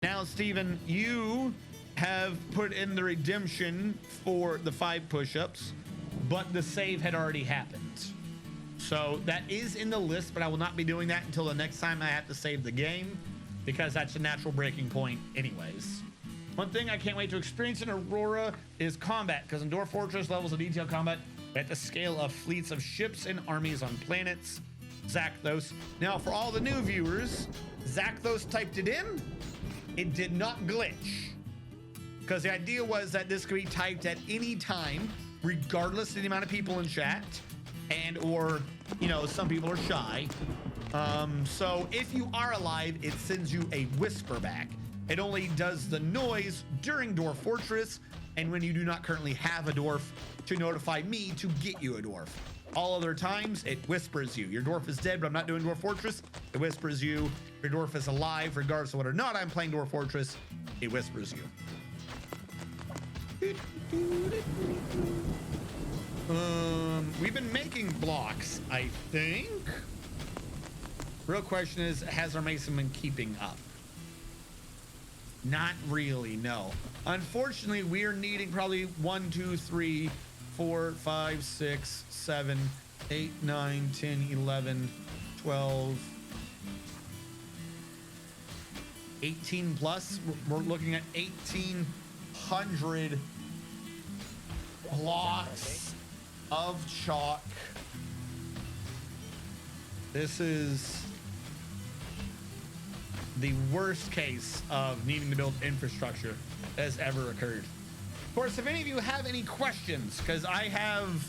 Now, Steven, you have put in the redemption for the 5 push-ups, but the save had already happened. So that is in the list, but I will not be doing that until the next time I have to save the game, because that's a natural breaking point anyways. One thing I can't wait to experience in Aurora is combat, because in Dwarf Fortress levels of detailed combat, at the scale of fleets of ships and armies on planets. Zakthos. Now, for all the new viewers, Zakthos typed it in. It did not glitch, because the idea was that this could be typed at any time, regardless of the amount of people in chat, and or, you know, some people are shy. So if you are alive, it sends you a whisper back. It only does the noise during Dwarf Fortress, and when you do not currently have a dwarf, to notify me to get you a dwarf. All other times, it whispers you. Your dwarf is dead, but I'm not doing Dwarf Fortress. It whispers you. Your dwarf is alive, regardless of whether or not I'm playing Dwarf Fortress. It whispers you. We've been making blocks, I think. Real question is, has our mason been keeping up? Not really, no. Unfortunately, we are needing probably 1, 2, 3, 4, 5, 6, 7, 8, 9, 10, 11, 12, 18 plus. We're looking at 1,800 blocks of chalk. This is the worst case of needing to build infrastructure that has ever occurred. Of course, if any of you have any questions, because I have,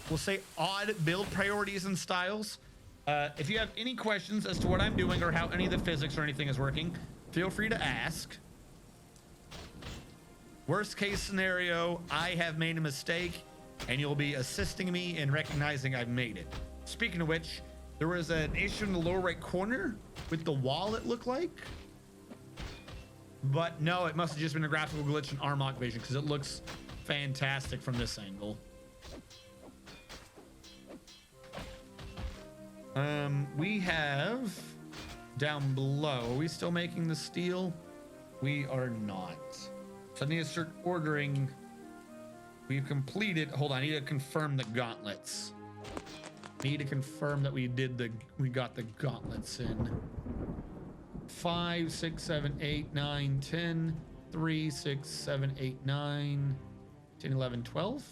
we'll say, odd build priorities and styles. If you have any questions as to what I'm doing or how any of the physics or anything is working, feel free to ask. Worst case scenario, I have made a mistake and you'll be assisting me in recognizing I've made it. Speaking of which, there was an issue in the lower right corner with the wall, it looked like. But no, it must have just been a graphical glitch in Armok Vision, because it looks fantastic from this angle. We have down below, are we still making the steel? We are not. So I need to start ordering. We've completed, hold on, I need to confirm the gauntlets. Need to confirm that we got the gauntlets in. 5, 6, 7, 8, 9, 10, 3, 6, 7, 8, 9, 10, 11, 12.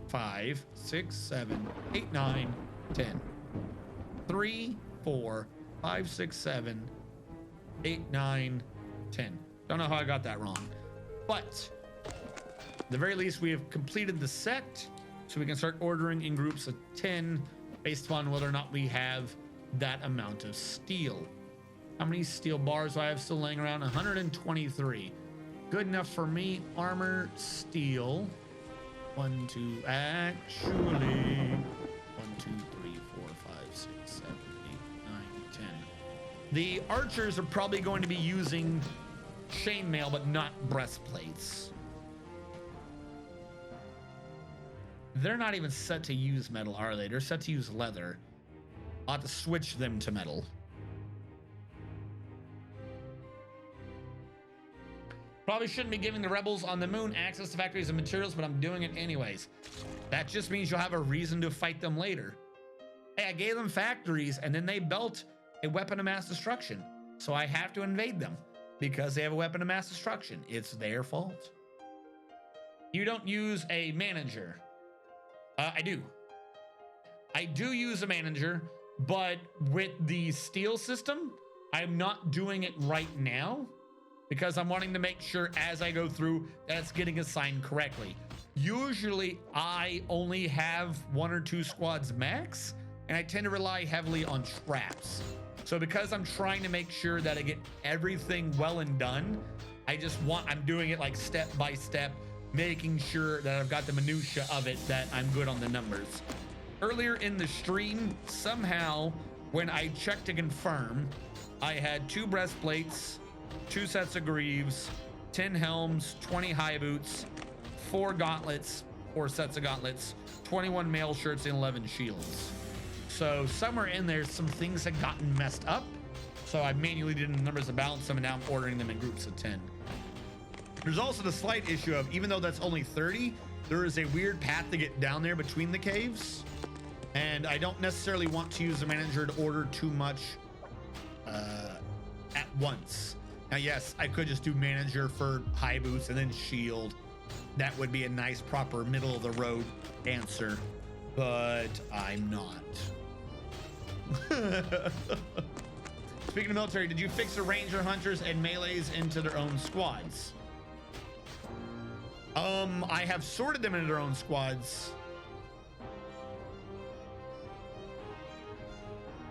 5, 6, 7, 8, 9, 10. 3, 4, 5, 6, 7, 8, 9, 10. Don't know how I got that wrong. But at the very least, we have completed the set, so we can start ordering in groups of 10 based upon whether or not we have that amount of steel. How many steel bars do I have still laying around? 123. Good enough for me. Armor, steel. 1, 2, actually. 1, 2, 3, 4, 5, 6, 7, 8, 9, 10. The archers are probably going to be using chainmail, but not breastplates. They're not even set to use metal, are they? They're set to use leather. I'll have to switch them to metal. Probably shouldn't be giving the rebels on the moon access to factories and materials, but I'm doing it anyways. That just means you'll have a reason to fight them later. Hey, I gave them factories and then they built a weapon of mass destruction. So I have to invade them because they have a weapon of mass destruction. It's their fault. You don't use a manager. I do. I do use a manager, but with the steel system, I'm not doing it right now because I'm wanting to make sure as I go through that it's getting assigned correctly. Usually I only have 1 or 2 squads max, and I tend to rely heavily on traps. So because I'm trying to make sure that I get everything well and done, I'm doing it like step by step, making sure that I've got the minutia of it, that I'm good on the numbers. Earlier in the stream, somehow, when I checked to confirm, I had 2 breastplates, 2 sets of greaves, 10 helms, 20 high boots, 4 gauntlets, 4 sets of gauntlets, 21 mail shirts, and 11 shields. So somewhere in there, some things had gotten messed up. So I manually did the numbers to balance them, and now I'm ordering them in groups of 10. There's also the slight issue of, even though that's only 30, there is a weird path to get down there between the caves. And I don't necessarily want to use the manager to order too much at once. Now, yes, I could just do manager for high boots and then shield. That would be a nice, proper, middle of the road answer, but I'm not. Speaking of military, did you fix the ranger hunters and melees into their own squads? I have sorted them into their own squads.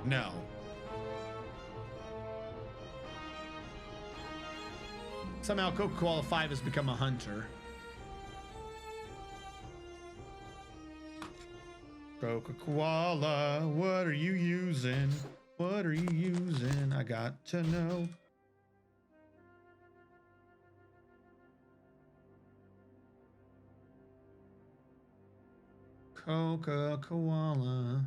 No. Somehow Coca-Cola 5 has become a hunter. Coca-Cola, what are you using? What are you using? I got to know. Coca-Cola.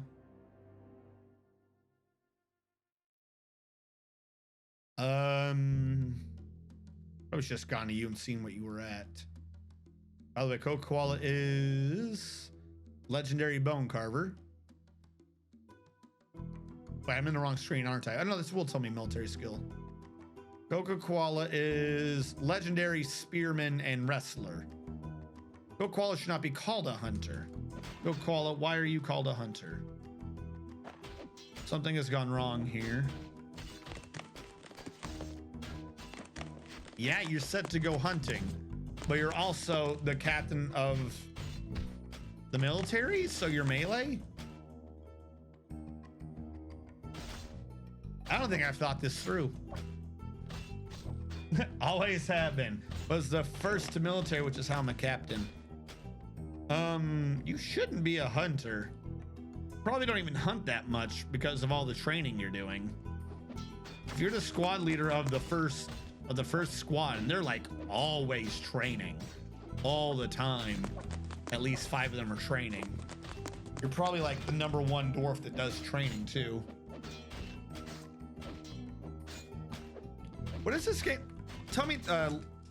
I was just gone to you and seen what you were at. By the way, Coca-Cola is legendary bone carver. Wait, I'm in the wrong screen, aren't I? I don't know, this will tell me military skill. Coca-Cola is legendary spearman and wrestler. Coca-Cola should not be called a hunter. Coca-Cola, why are you called a hunter? Something has gone wrong here. Yeah, you're set to go hunting, but you're also the captain of the military, so you're melee? I don't think I've thought this through. Always have been. Was the first to military, which is how I'm a captain. You shouldn't be a hunter. Probably don't even hunt that much because of all the training you're doing. If you're the squad leader of the first squad, and they're like always training all the time, at least 5 of them are training. You're probably like the #1 dwarf that does training too. What is this game? Tell me,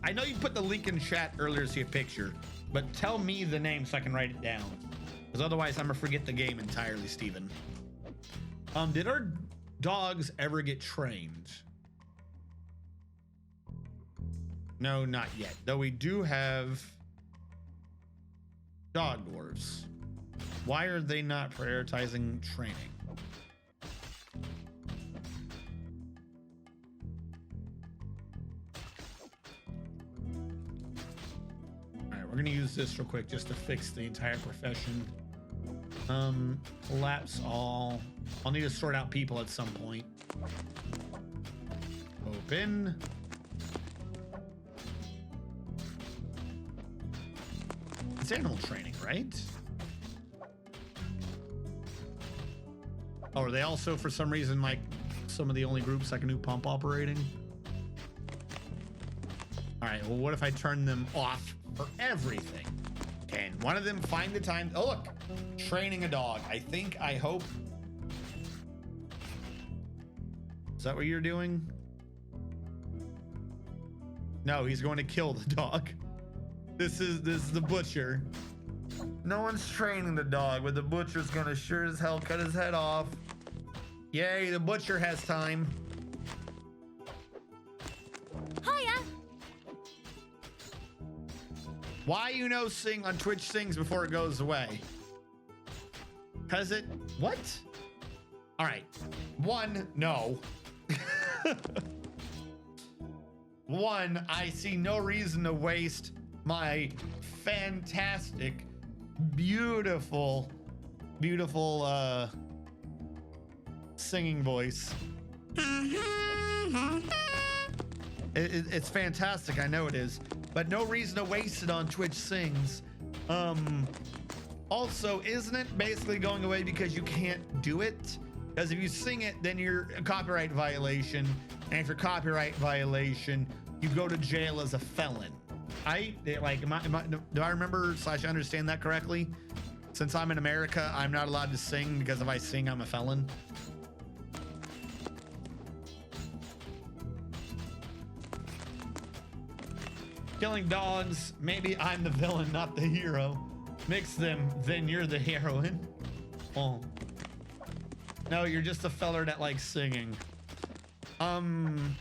I know you put the link in chat earlier to see a picture, but tell me the name so I can write it down, because otherwise I'm gonna forget the game entirely, Steven. Did our dogs ever get trained? No, not yet. Though we do have dog dwarves. Why are they not prioritizing training? All right, we're gonna use this real quick just to fix the entire profession. Collapse all. I'll need to sort out people at some point. Open. It's animal training, right? Oh, are they also, for some reason, like some of the only groups that can do pump operating? All right, well, what if I turn them off for everything? Can one of them find the time? Oh, look, training a dog. I hope. Is that what you're doing? No, he's going to kill the dog. This is the butcher. No one's training the dog, but the butcher's gonna sure as hell cut his head off. Yay, the butcher has time. Hiya. Why sing on Twitch sings before it goes away? Cause it what? All right. One, no. One, I see no reason to waste my fantastic, beautiful singing voice. It's fantastic, I know it is, but no reason to waste it on Twitch sings. Also, isn't it basically going away because you can't do it? Because if you sing it, then you're a copyright violation, and if you're copyright violation, you go to jail as a felon. Do I remember / understand that correctly? Since I'm in America, I'm not allowed to sing because if I sing, I'm a felon. Killing dogs, maybe I'm the villain, not the hero. Mix them, then you're the heroine. Oh. No, you're just a feller that likes singing.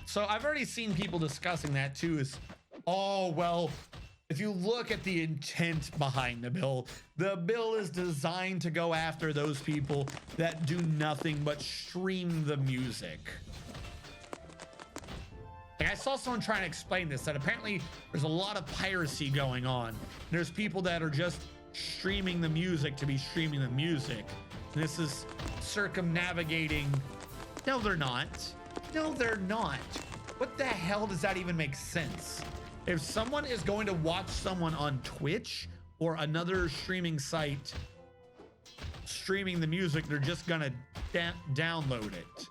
So I've already seen people discussing that too, is, oh, well, if you look at the intent behind the bill is designed to go after those people that do nothing but stream the music. Like, I saw someone trying to explain this, that apparently there's a lot of piracy going on. There's people that are just streaming the music to be streaming the music. This is circumnavigating. No, they're not. No, they're not. What the hell does that even make sense? If someone is going to watch someone on Twitch or another streaming site streaming the music, they're just gonna download it.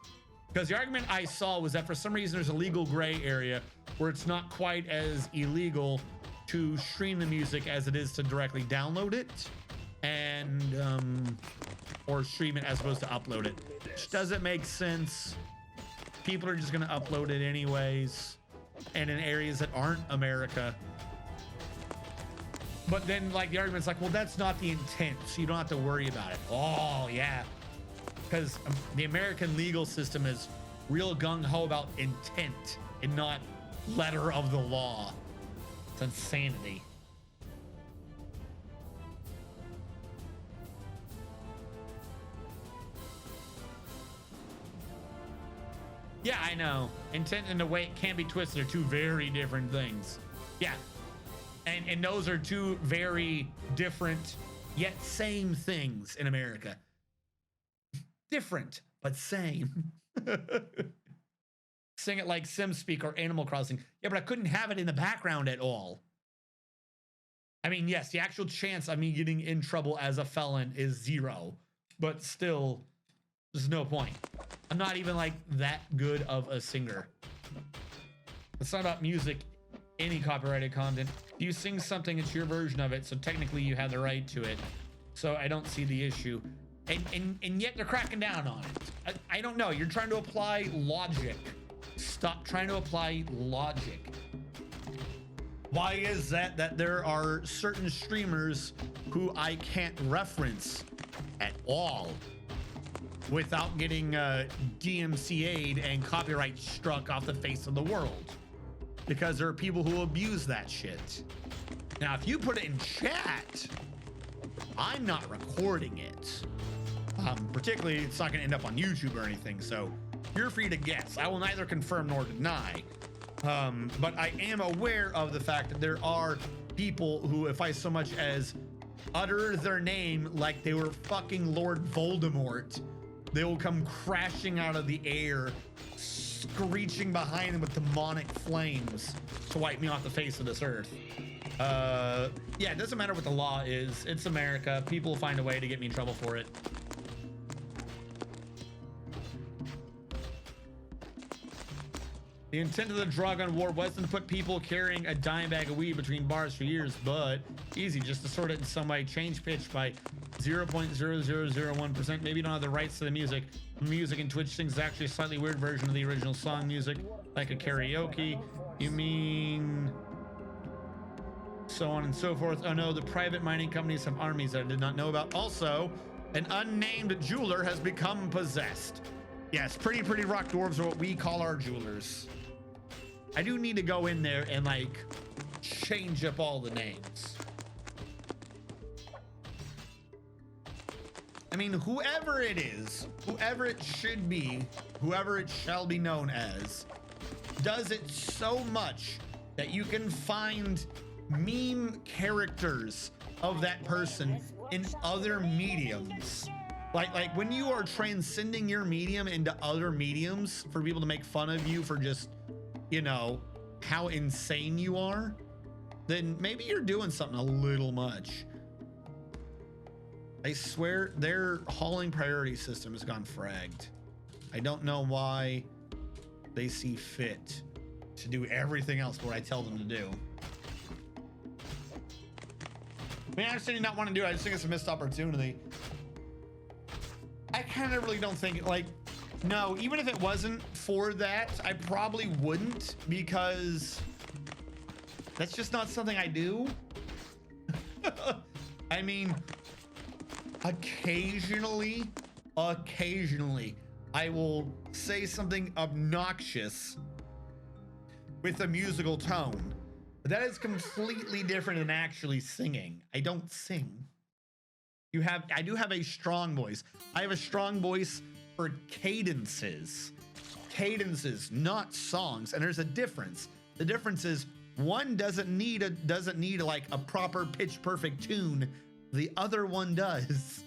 Because the argument I saw was that for some reason there's a legal gray area where it's not quite as illegal to stream the music as it is to directly download it and or stream it as opposed to upload it, which doesn't make sense. People are just gonna upload it anyways, and in areas that aren't America. But then, like, the argument's like, well, that's not the intent, so you don't have to worry about it. Oh yeah, because the American legal system is real gung-ho about intent and not letter of the law. It's insanity. Yeah, I know. Intent and the way it can be twisted are two very different things. Yeah. And those are two very different yet same things in America. Different, but same. Sing it like SimSpeak or Animal Crossing. Yeah, but I couldn't have it in the background at all. I mean, yes, the actual chance of me getting in trouble as a felon is 0, but still, there's no point. I'm not even like that good of a singer. It's not about music, any copyrighted content. You sing something, it's your version of it, so technically you have the right to it. So I don't see the issue. And yet they're cracking down on it. I don't know. You're trying to apply logic. Stop trying to apply logic. Why is that there are certain streamers who I can't reference at all without getting DMCA'd and copyright struck off the face of the world? Because there are people who abuse that shit. Now, if you put it in chat, I'm not recording it. Particularly, it's not gonna end up on YouTube or anything, so you're free to guess. I will neither confirm nor deny. But I am aware of the fact that there are people who, if I so much as utter their name like they were fucking Lord Voldemort, they will come crashing out of the air, screeching behind them with demonic flames to wipe me off the face of this earth. Yeah, it doesn't matter what the law is. It's America. People find a way to get me in trouble for it. The intent of the drug on war wasn't to put people carrying a dime bag of weed between bars for years, but easy, just to sort it in some way. Change pitch by 0.0001%. Maybe you don't have the rights to the music. Music in Twitch things is actually a slightly weird version of the original song music, like a karaoke. You mean so on and so forth. Oh no, the private mining companies have armies that I did not know about. Also, an unnamed jeweler has become possessed. Yes, pretty rock dwarves are what we call our jewelers. I do need to go in there and like change up all the names. I mean, whoever it is, whoever it should be, whoever it shall be known as, does it so much that you can find meme characters of that person in other mediums. Like when you are transcending your medium into other mediums for people to make fun of you for just, you know, how insane you are, then maybe you're doing something a little much. I swear their hauling priority system has gone fragged. I don't know why they see fit to do everything else what I tell them to do. I mean, I understand you not want to do it. I just think it's a missed opportunity. I kind of really don't think, like, no, even if it wasn't for that, I probably wouldn't, because that's just not something I do. I mean, occasionally, I will say something obnoxious with a musical tone. But that is completely different than actually singing. I don't sing. I do have a strong voice. I have a strong voice for cadences. Cadences, not songs. And there's a difference. The difference is one doesn't need like a proper pitch perfect tune. The other one does.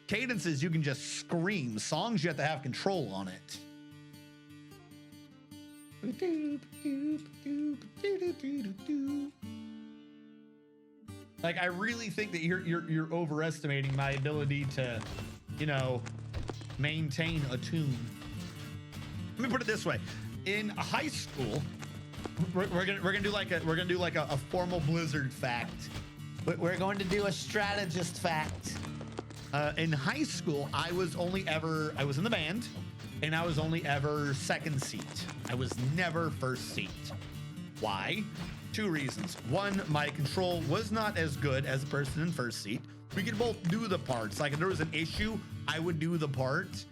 Cadences, you can just scream. Songs, you have to have control on it. Like, I really think that you're overestimating my ability to, you know, maintain a tune. Let me put it this way: in high school, we're gonna do like a formal Blizzard fact. We're going to do a strategist fact. In high school, I was in the band, and I was only ever second seat. I was never first seat. Why? Two reasons. One, my control was not as good as a person in first seat. We could both do the parts. Like, if there was an issue, I would do the part,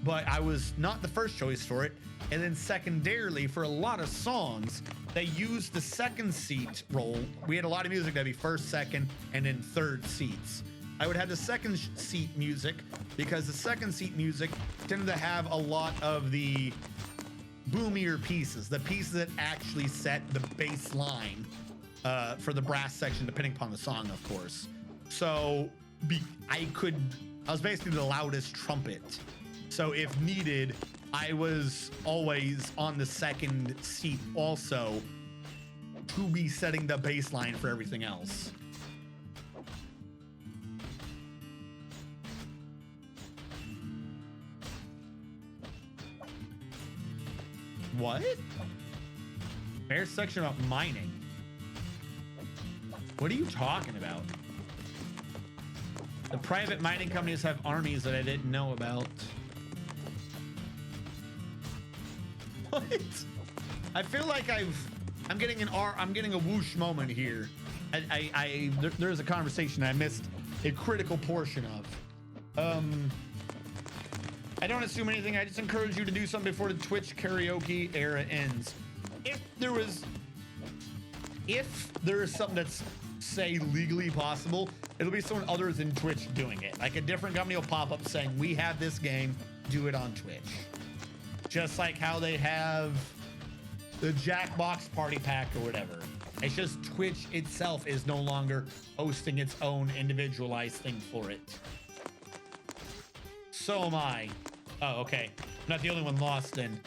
but I was not the first choice for it. And then secondarily, for a lot of songs, they used the second seat role. We had a lot of music that'd be first, second, and then third seats. I would have the second seat music because the second seat music tended to have a lot of the boomier pieces, the pieces that actually set the bass line for the brass section, depending upon the song, of course. So I was basically the loudest trumpet. So if needed, I was always on the second seat also to be setting the bass line for everything else. What? Fair section about mining. What are you talking about? The private mining companies have armies that I didn't know about. What? I feel like I'm getting a whoosh moment here. There's a conversation I missed a critical portion of. I don't assume anything. I just encourage you to do something before the Twitch karaoke era ends. If there is something that's, say, legally possible, it'll be someone other than Twitch doing it. Like, a different company will pop up saying, we have this game, do it on Twitch. Just like how they have the Jackbox Party Pack or whatever. It's just Twitch itself is no longer hosting its own individualized thing for it. So am I. Oh, okay. I'm not the only one lost then.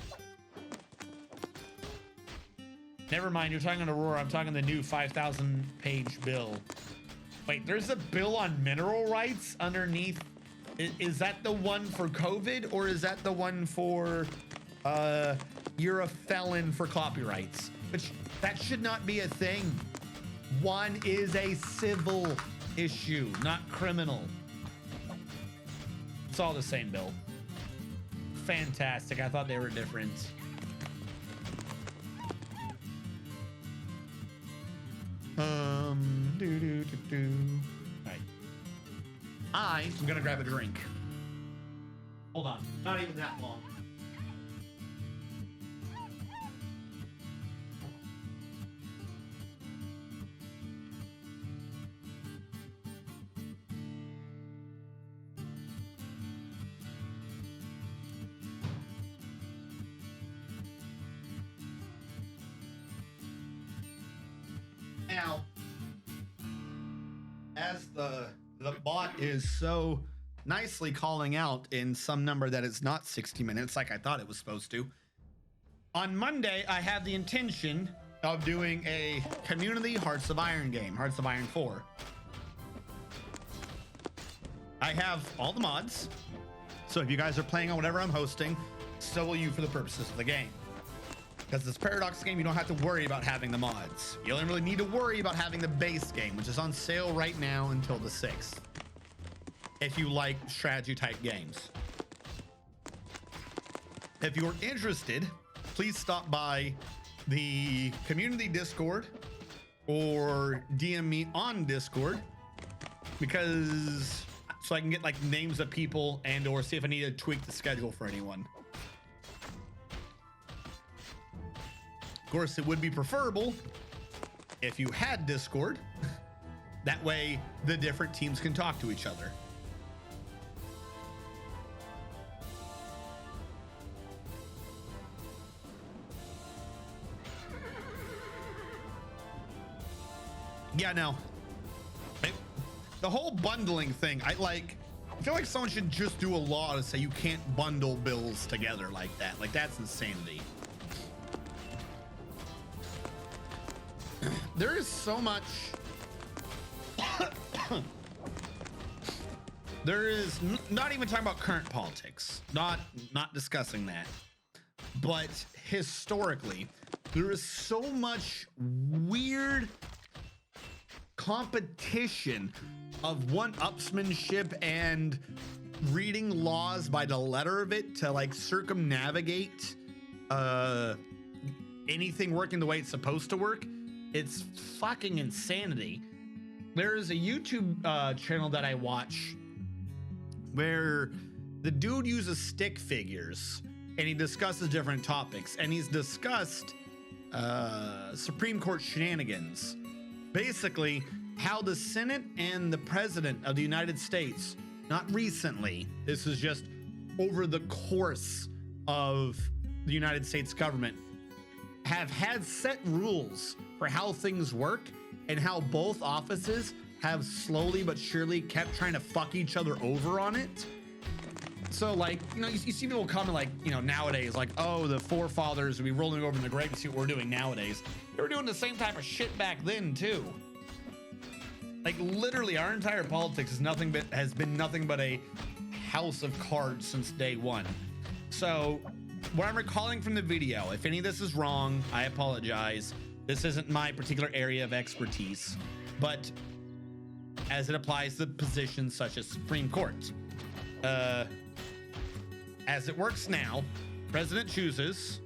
Never mind, you're talking on Aurora. I'm talking the new 5,000 page bill. Wait, there's a bill on mineral rights underneath. Is that the one for COVID, or is that the one for you're a felon for copyrights? Which, that should not be a thing. One is a civil issue, not criminal. It's all the same bill. Fantastic. I thought they were different. All right. I'm gonna grab a drink. Hold on. Not even that long. Now, as the bot is so nicely calling out in some number that it's not 60 minutes like I thought it was supposed to, on Monday I have the intention of doing a community Hearts of Iron game, Hearts of Iron 4. I have all the mods, so if you guys are playing on whatever I'm hosting, so will you for the purposes of the game. Because this Paradox game, you don't have to worry about having the mods. You only really need to worry about having the base game, which is on sale right now until the 6th. If you like strategy type games. If you're interested, please stop by the community Discord or DM me on Discord, because so I can get like names of people and or see if I need to tweak the schedule for anyone. Of course, it would be preferable if you had Discord. That way the different teams can talk to each other. Yeah, no. The whole bundling thing, I feel like someone should just do a law to say you can't bundle bills together like that. Like, that's insanity. There is so much. There is not even talking about current politics, not discussing that, but historically, there is so much weird competition of one-upsmanship and reading laws by the letter of it to like circumnavigate anything working the way it's supposed to work. It's fucking insanity. There is a YouTube channel that I watch where the dude uses stick figures and he discusses different topics, and he's discussed Supreme Court shenanigans. Basically, how the Senate and the President of the United States, not recently, this is just over the course of the United States government, have had set rules for how things work, and how both offices have slowly but surely kept trying to fuck each other over on it. So like, you know, you see people comment like, you know, nowadays, like, oh, the forefathers would be rolling over in the grave to see what we're doing nowadays. They were doing the same type of shit back then too. Like literally our entire politics has been nothing but a house of cards since day one. So what I'm recalling from the video, if any of this is wrong, I apologize. This isn't my particular area of expertise, but as it applies to positions such as Supreme Court, as it works now, President chooses,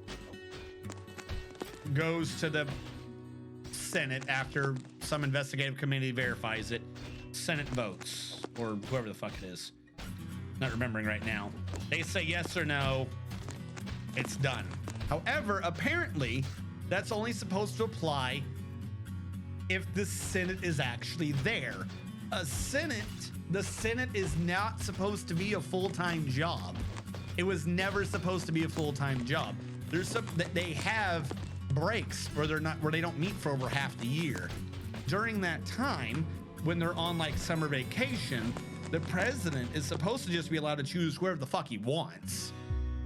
goes to the Senate after some investigative committee verifies it, Senate votes, or whoever the fuck it is. Not remembering right now. They say yes or no, it's done. However, apparently, that's only supposed to apply if the Senate is actually there. The Senate is not supposed to be a full-time job. It was never supposed to be a full-time job. There's some that they have breaks where they don't meet for over half the year. During that time, when they're on like summer vacation, the president is supposed to just be allowed to choose whoever the fuck he wants.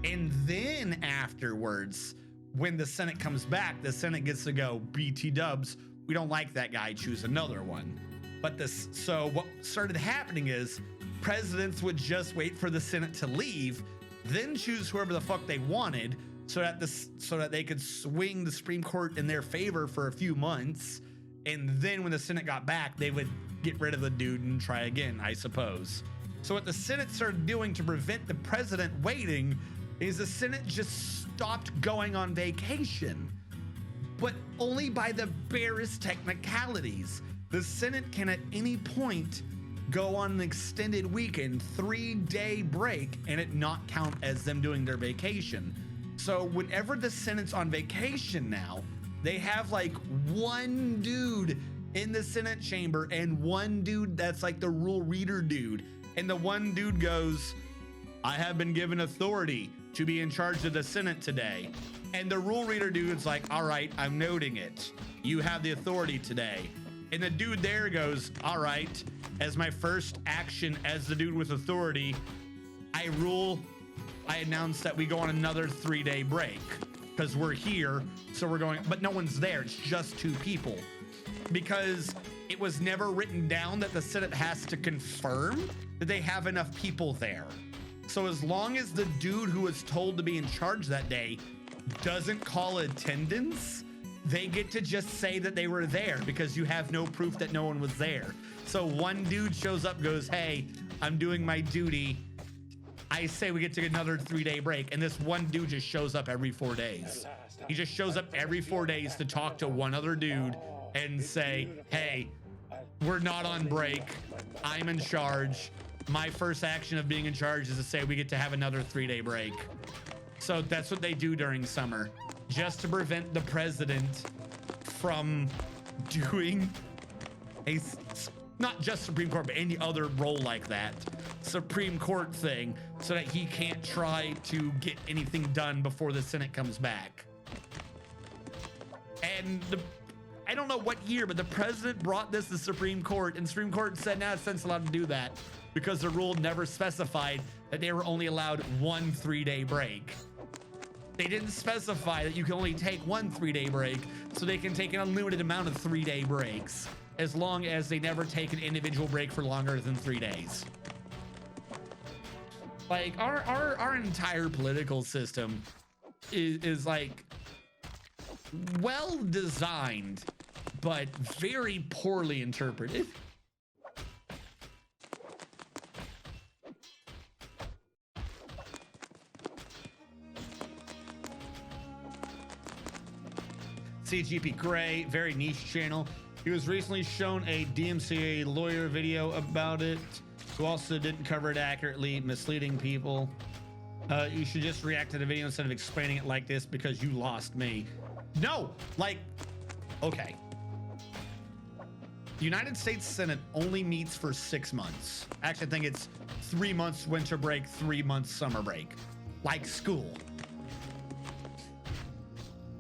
And then afterwards, when the Senate comes back, the Senate gets to go, BT dubs, we don't like that guy, choose another one. But so what started happening is presidents would just wait for the Senate to leave, then choose whoever the fuck they wanted, so that they could swing the Supreme Court in their favor for a few months. And then when the Senate got back, they would get rid of the dude and try again, I suppose. So what the Senate started doing to prevent the president waiting is the Senate just stopped going on vacation, but only by the barest technicalities. The Senate can at any point go on an extended weekend, 3-day break, and it not count as them doing their vacation. So whenever the Senate's on vacation now, they have like one dude in the Senate chamber and one dude that's like the rule reader dude. And the one dude goes, I have been given authority to be in charge of the Senate today. And the rule reader dude's like, all right, I'm noting it. You have the authority today. And the dude there goes, all right, as my first action as the dude with authority, I announce that we go on another 3-day break because we're here. So we're going, but no one's there. It's just two people, because it was never written down that the Senate has to confirm that they have enough people there. So as long as the dude who was told to be in charge that day doesn't call attendance, they get to just say that they were there because you have no proof that no one was there. So one dude shows up, goes, hey, I'm doing my duty. I say we get to another 3-day break. And this one dude just shows up every 4 days. He just shows up every 4 days to talk to one other dude and say, hey, we're not on break. I'm in charge. My first action of being in charge is to say we get to have another 3-day break. So that's what they do during summer, just to prevent the president from doing a, not just Supreme Court, but any other role like that, Supreme Court thing, so that he can't try to get anything done before the Senate comes back. And I don't know what year, but the president brought this to Supreme Court, and Supreme Court said, nah, it's not allowed to do that because the rule never specified that they were only allowed one 3-day break. They didn't specify that you can only take one 3-day break, so they can take an unlimited amount of 3-day breaks as long as they never take an individual break for longer than 3 days. Like our entire political system is like well designed, but very poorly interpreted. CGP Gray, very niche channel. He was recently shown a DMCA lawyer video about it, who also didn't cover it accurately, misleading people. You should just react to the video instead of explaining it like this because you lost me. No, like, okay. The United States Senate only meets for 6 months. Actually, I think it's 3 months winter break, 3 months summer break, like school.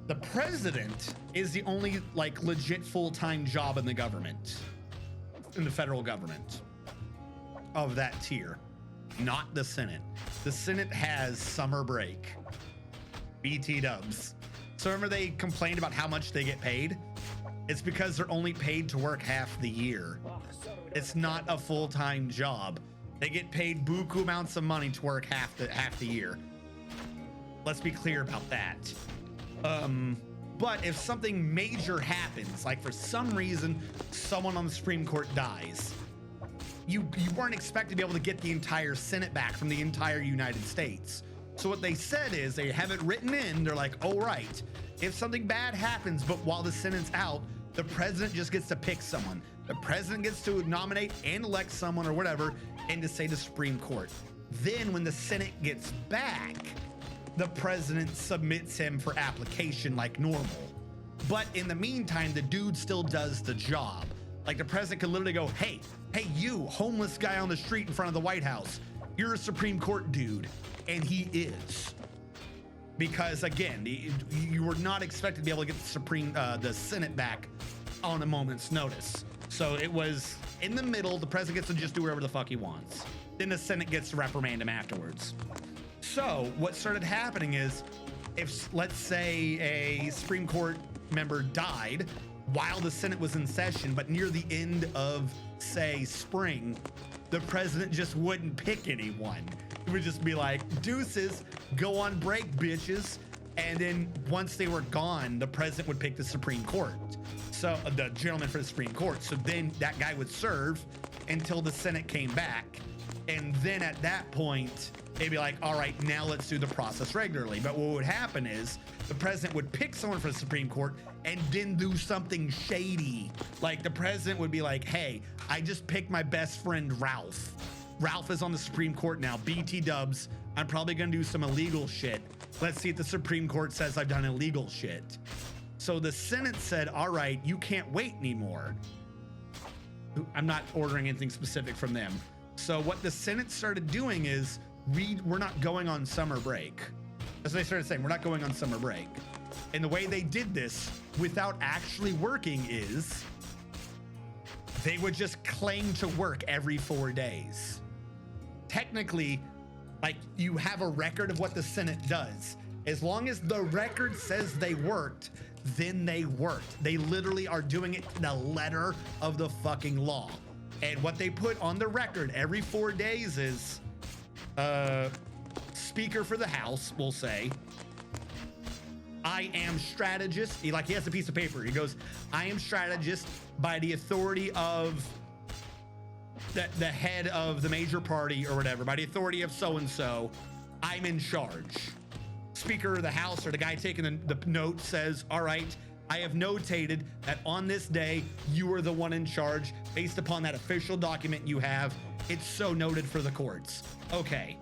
The president is the only like legit full-time job in the government, in the federal government of that tier, not the Senate. The Senate has summer break. BT dubs. So remember they complained about how much they get paid? It's because they're only paid to work half the year. It's not a full-time job. They get paid buku amounts of money to work half the year. Let's be clear about that. But if something major happens, like for some reason someone on the Supreme Court dies, you weren't expected to be able to get the entire Senate back from the entire United States. So what they said is they have it written in. They're like, oh, right, if something bad happens, but while the Senate's out, the president just gets to pick someone. The president gets to nominate and elect someone or whatever, and to say the Supreme Court. Then when the Senate gets back, the president submits him for application like normal. But in the meantime, the dude still does the job. Like the president could literally go, hey, you homeless guy on the street in front of the White House, you're a Supreme Court dude. And he is. Because again, you were not expected to be able to get the Senate back on a moment's notice. So it was in the middle. The president gets to just do whatever the fuck he wants. Then the Senate gets to reprimand him afterwards. So what started happening is, if let's say a Supreme Court member died while the Senate was in session, but near the end of, say, spring, the president just wouldn't pick anyone. It would just be like, deuces, go on break, bitches. And then once they were gone, the president would pick the Supreme Court. So the gentleman for the Supreme Court. So then that guy would serve until the Senate came back. And then at that point, they'd be like, all right, now let's do the process regularly. But what would happen is the president would pick someone for the Supreme Court and then do something shady. Like the president would be like, hey, I just picked my best friend, Ralph. Ralph is on the Supreme Court now, BT dubs. I'm probably gonna do some illegal shit. Let's see if the Supreme Court says I've done illegal shit. So the Senate said, all right, you can't wait anymore. I'm not ordering anything specific from them. So what the Senate started doing is, we're not going on summer break. That's what they started saying, we're not going on summer break. And the way they did this without actually working is, they would just claim to work every 4 days. Technically, like, you have a record of what the Senate does. As long as the record says they worked, then they worked. They literally are doing it to the letter of the fucking law. And what they put on the record every 4 days is, Speaker for the House will say, I am strategist. He has a piece of paper. He goes, I am strategist by the authority of the head of the major party or whatever, by the authority of so-and-so, I'm in charge. Speaker of the House or the guy taking the note says, all right, I have notated that on this day, you are the one in charge based upon that official document you have. It's so noted for the courts. Okay,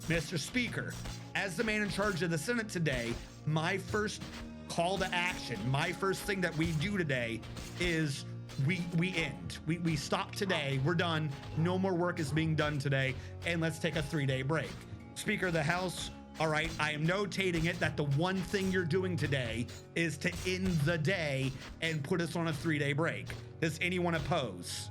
Mr. Speaker, as the man in charge of the Senate today, my first call to action, my first thing that we do today is we end. We stop today. We're done. No more work is being done today. And let's take a 3-day break. Speaker of the House, all right, I am notating it that the one thing you're doing today is to end the day and put us on a 3-day break. Does anyone oppose?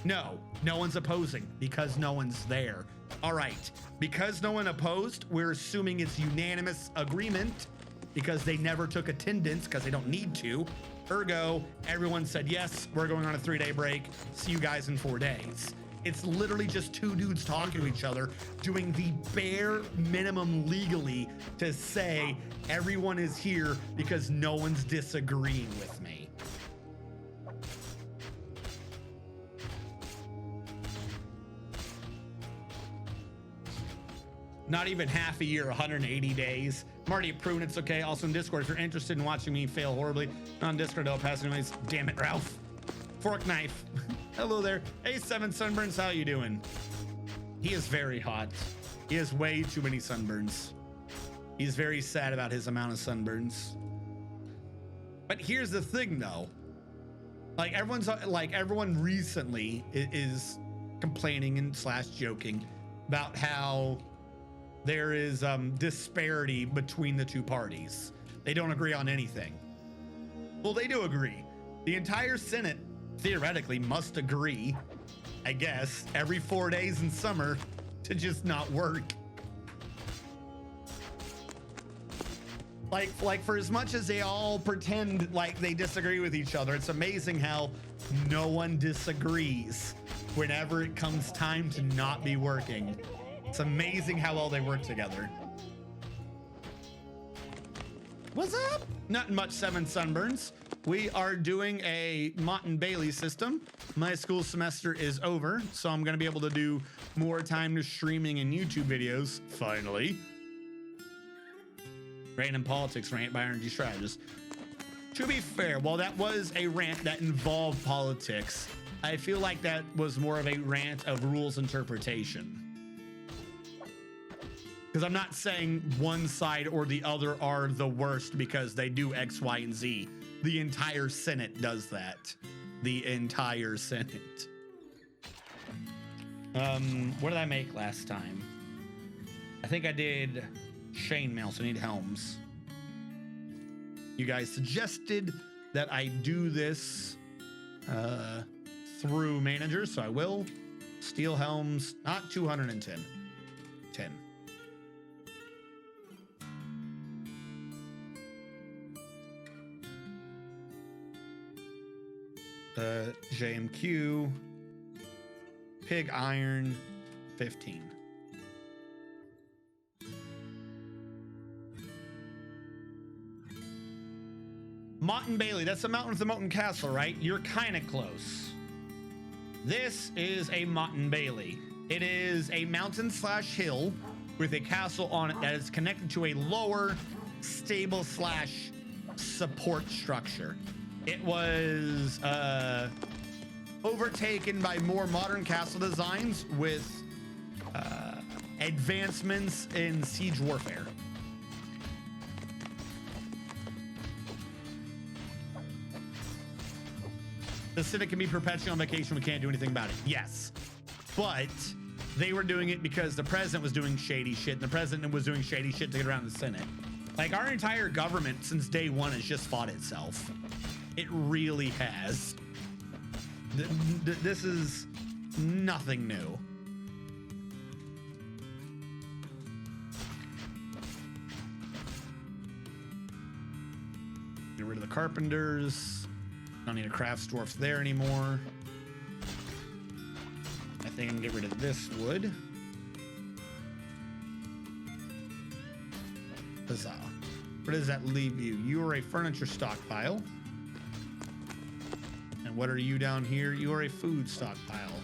No, no one's opposing because no one's there. All right, because no one opposed, we're assuming it's unanimous agreement because they never took attendance because they don't need to. Ergo, everyone said, yes, we're going on a 3-day break. See you guys in 4 days. It's literally just two dudes talking to each other, doing the bare minimum legally to say everyone is here because no one's disagreeing with me. Not even half a year, 180 days. I'm already approving, it's okay. Also in Discord, if you're interested in watching me fail horribly on Discord, I'll pass anyways. Damn it, Ralph. Fork knife. Hello there. Hey, 7 Sunburns, how you doing? He is very hot. He has way too many sunburns. He's very sad about his amount of sunburns. But here's the thing though. Everyone recently is complaining and / joking about how there is disparity between the two parties. They don't agree on anything. Well, they do agree. The entire Senate theoretically must agree, I guess, every 4 days in summer to just not work. Like for as much as they all pretend like they disagree with each other, it's amazing how no one disagrees whenever it comes time to not be working. It's amazing how well they work together. What's up? Not much, 7 Sunburns. We are doing a Mott and Bailey system. My school semester is over, so I'm gonna be able to do more time to streaming and YouTube videos, finally. Random politics rant by Energy Strategist. To be fair, while that was a rant that involved politics, I feel like that was more of a rant of rules interpretation. Because I'm not saying one side or the other are the worst because they do X, Y, and Z. The entire Senate does that. The entire Senate. What did I make last time? I think I did chainmail, so I need helms. You guys suggested that I do this through managers, so I will. Steel helms, not 210. 10. JMQ, pig iron, 15. Mott and Bailey, that's the mountain with the Mountain Castle, right? You're kind of close. This is a Mott and Bailey. It is a mountain / hill with a castle on it that is connected to a lower stable / support structure. It was overtaken by more modern castle designs with advancements in siege warfare. The Senate can be perpetually on vacation. We can't do anything about it. Yes, but they were doing it because the president was doing shady shit, and the president was doing shady shit to get around the Senate. Like, our entire government since day one has just fought itself. It really has. This is nothing new. Get rid of the carpenters. Don't need a crafts dwarf there anymore. I think I can get rid of this wood. Huzzah. Where does that leave you? You are a furniture stockpile. And what are you down here? You are a food stockpile.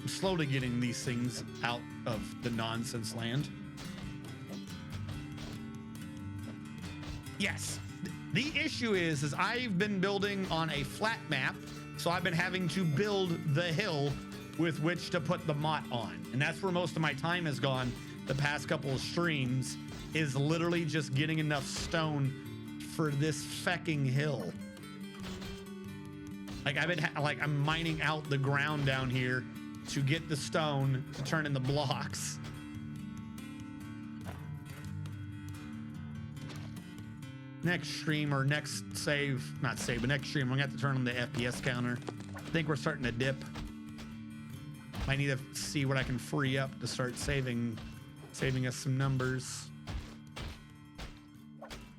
I'm slowly getting these things out of the nonsense land. Yes. The issue is I've been building on a flat map, so I've been having to build the hill with which to put the mott on. And that's where most of my time has gone the past couple of streams, is literally just getting enough stone for this fecking hill. Like I'm mining out the ground down here to get the stone to turn into blocks. Next stream, or next save, not save, but next stream, I'm gonna have to turn on the FPS counter. I think we're starting to dip. I need to see what I can free up to start saving us some numbers.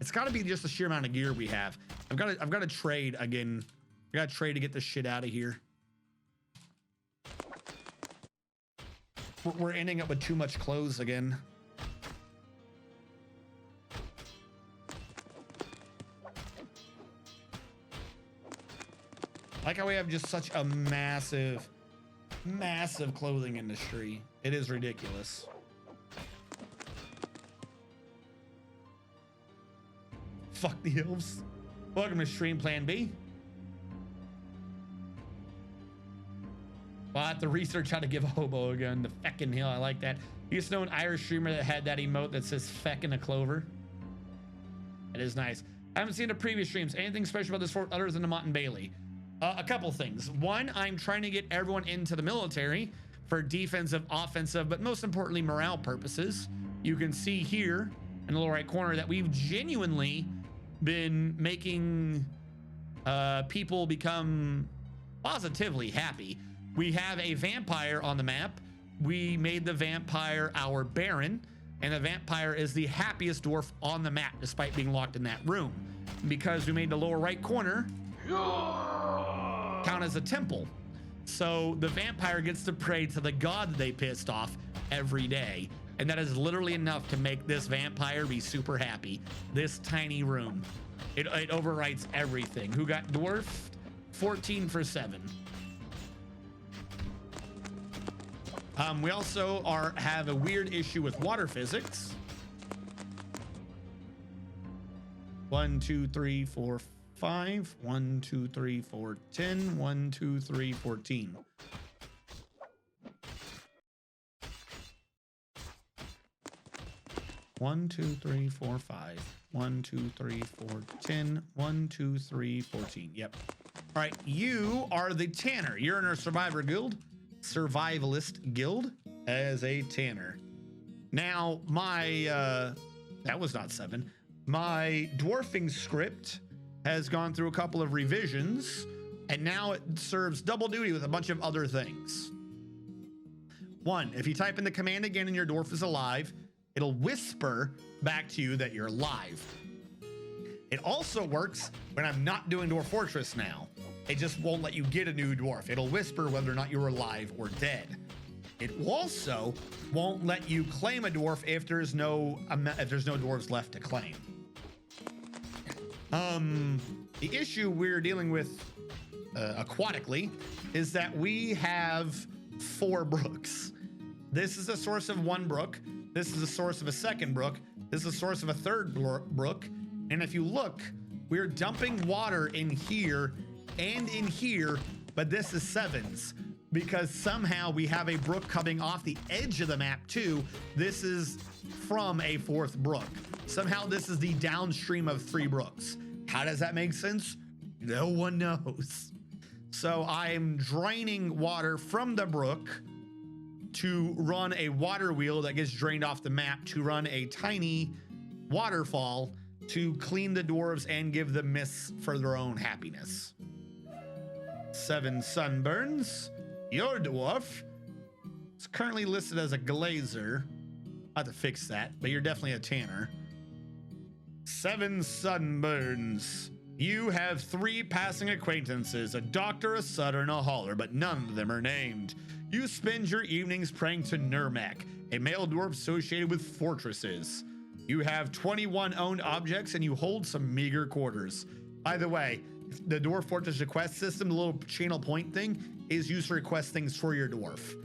It's got to be just the sheer amount of gear we have. I've got to trade again. I got to trade to get this shit out of here. We're ending up with too much clothes again. I like how we have just such a massive clothing industry. It is ridiculous. Fuck the elves. Welcome to Stream Plan B. Well, I have to research how to give a hobo a gun. The feckin' hill, I like that. You used to know an Irish streamer that had that emote that says feckin' a clover? It is nice. I haven't seen the previous streams. Anything special about this fort other than the Mott and Bailey? A couple things. One, I'm trying to get everyone into the military for defensive, offensive, but most importantly, morale purposes. You can see here in the lower right corner that we've genuinely been making people become positively happy. We have a vampire on the map. We made the vampire our Baron, and the vampire is the happiest dwarf on the map despite being locked in that room, because we made the lower right corner count as a temple. So the vampire gets to pray to the god that they pissed off every day. And that is literally enough to make this vampire be super happy. This tiny room. It overwrites everything. Who got dwarfed? 14 for 7. We also have a weird issue with water physics. 1, 2, 3, 4, 5. 1, 2, 3, 4, 10. 1, 2, 3, 14. One, 2, 3, 4, 5. 1, 2, 3, 4, 10. 1, 2, 3, 14. Yep. All right, you are the tanner. You're in our survivalist guild as a tanner. Now, my that was not 7. My dwarfing script has gone through a couple of revisions, and now it serves double duty with a bunch of other things. 1, if you type in the command again and your dwarf is alive, it'll whisper back to you that you're live. It also works when I'm not doing Dwarf Fortress now. It just won't let you get a new dwarf. It'll whisper whether or not you're alive or dead. It also won't let you claim a dwarf if there's no dwarves left to claim. The issue we're dealing with aquatically is that we have 4 brooks. This is a source of 1 brook. This is a source of a 2nd brook. This is a source of a 3rd brook. And if you look, we're dumping water in here and in here, but this is 7s because somehow we have a brook coming off the edge of the map too. This is from a 4th brook. Somehow this is the downstream of 3 brooks. How does that make sense? No one knows. So I'm draining water from the brook to run a water wheel that gets drained off the map to run a tiny waterfall to clean the dwarves and give them myths for their own happiness. 7 sunburns. Your dwarf is currently listed as a glazer. I have to fix that, but you're definitely a tanner. 7 sunburns. You have 3 passing acquaintances, a doctor, a sutter, and a hauler, but none of them are named. You spend your evenings praying to Nurmak, a male dwarf associated with fortresses. You have 21 owned objects and you hold some meager quarters. By the way, the Dwarf Fortress request system, the little channel point thing, is used to request things for your dwarf.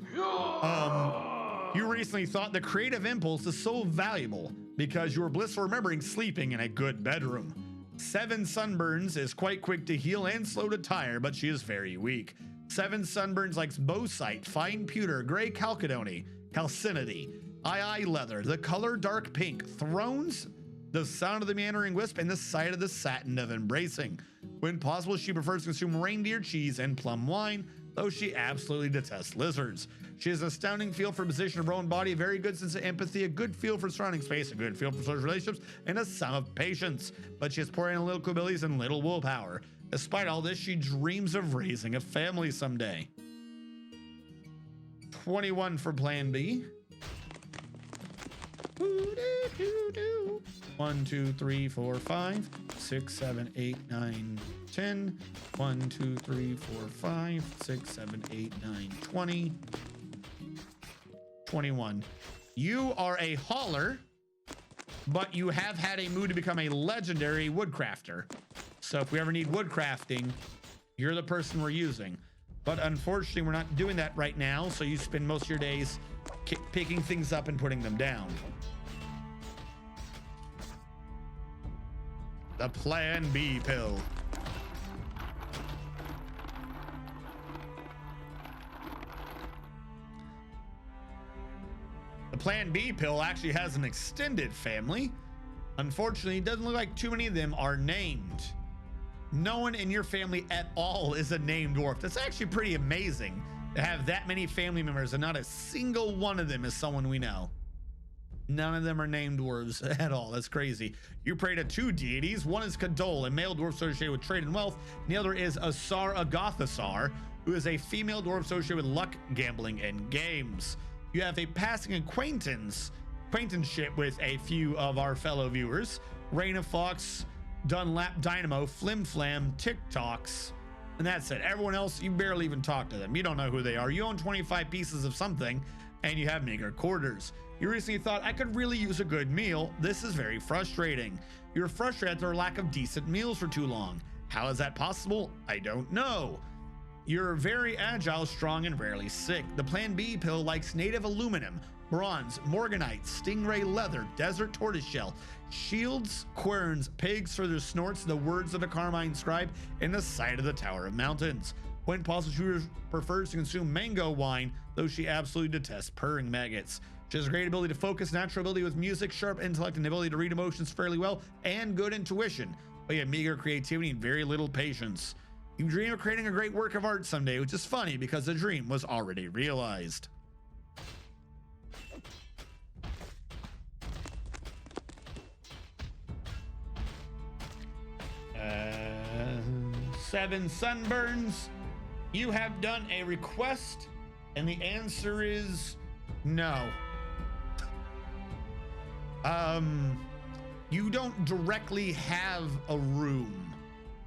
You recently thought the creative impulse is so valuable because you were blissful remembering sleeping in a good bedroom. 7 sunburns is quite quick to heal and slow to tire, but she is very weak. 7 sunburns likes bauxite, fine pewter, gray chalcedony, calcinity, ii leather, the color dark pink, thrones, the sound of the meandering wisp, and the sight of the satin of embracing. When possible, she prefers to consume reindeer cheese and plum wine, though she absolutely detests lizards. She has an astounding feel for position of her own body, a very good sense of empathy, a good feel for surrounding space, a good feel for social relationships, and a sum of patience. But she has poor analytical abilities and little willpower. Despite all this, she dreams of raising a family someday. 21 for Plan B. 1, 2, 3, 4, 5, 6, 7, 8, 9, 10. 1, 2, 3, 4, 5, 6, 7, 8, 9, 20. 21. You are a hauler, but you have had a mood to become a legendary woodcrafter. So if we ever need woodcrafting, you're the person we're using. But unfortunately, we're not doing that right now. So you spend most of your days picking things up and putting them down. The Plan B pill. The Plan B pill actually has an extended family. Unfortunately, it doesn't look like too many of them are named. No one in your family at all is a named dwarf. That's actually pretty amazing to have that many family members and not a single one of them is someone we know. None of them are named dwarves at all. That's crazy. You pray to 2 deities. One is Kadol, a male dwarf associated with trade and wealth. And the other is Asar Agathasar, who is a female dwarf associated with luck, gambling, and games. You have a passing acquaintanceship with a few of our fellow viewers. Raina Fox, Dunlap Dynamo, Flim Flam, TikToks, and that's it. Everyone else, you barely even talk to them. You don't know who they are. You own 25 pieces of something, and you have meager quarters. You recently thought, I could really use a good meal. This is very frustrating. You're frustrated at their lack of decent meals for too long. How is that possible? I don't know. You're very agile, strong, and rarely sick. The Plan B pill likes native aluminum, bronze, morganite, stingray leather, desert tortoiseshell, shields, querns, pigs for their snorts, the words of a carmine scribe, and the sight of the Tower of Mountains. When possible, she prefers to consume mango wine, though she absolutely detests purring maggots. She has a great ability to focus, natural ability with music, sharp intellect, and the ability to read emotions fairly well, and good intuition. But you have meager creativity and very little patience. You dream of creating a great work of art someday, which is funny because the dream was already realized. 7 sunburns. You have done a request, and the answer is no. You don't directly have a room.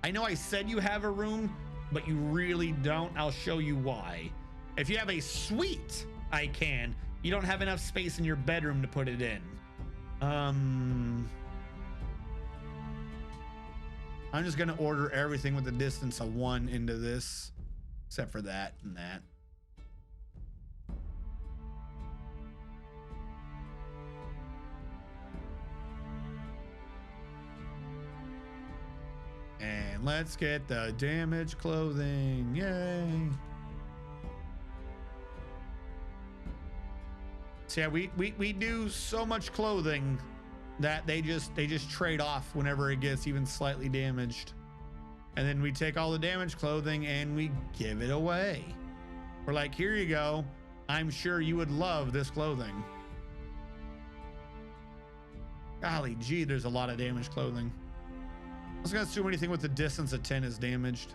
I know I said you have a room, but you really don't. I'll show you why. If you have a suite, I can. You don't have enough space in your bedroom to put it in. I'm just gonna order everything with a distance of 1 into this, except for that and that. And let's get the damaged clothing. Yay. So yeah, we do so much clothing that they just trade off whenever it gets even slightly damaged. And then we take all the damaged clothing and we give it away. We're like, here you go. I'm sure you would love this clothing. Golly gee, there's a lot of damaged clothing. I was gonna assume anything with the distance of 10 is damaged.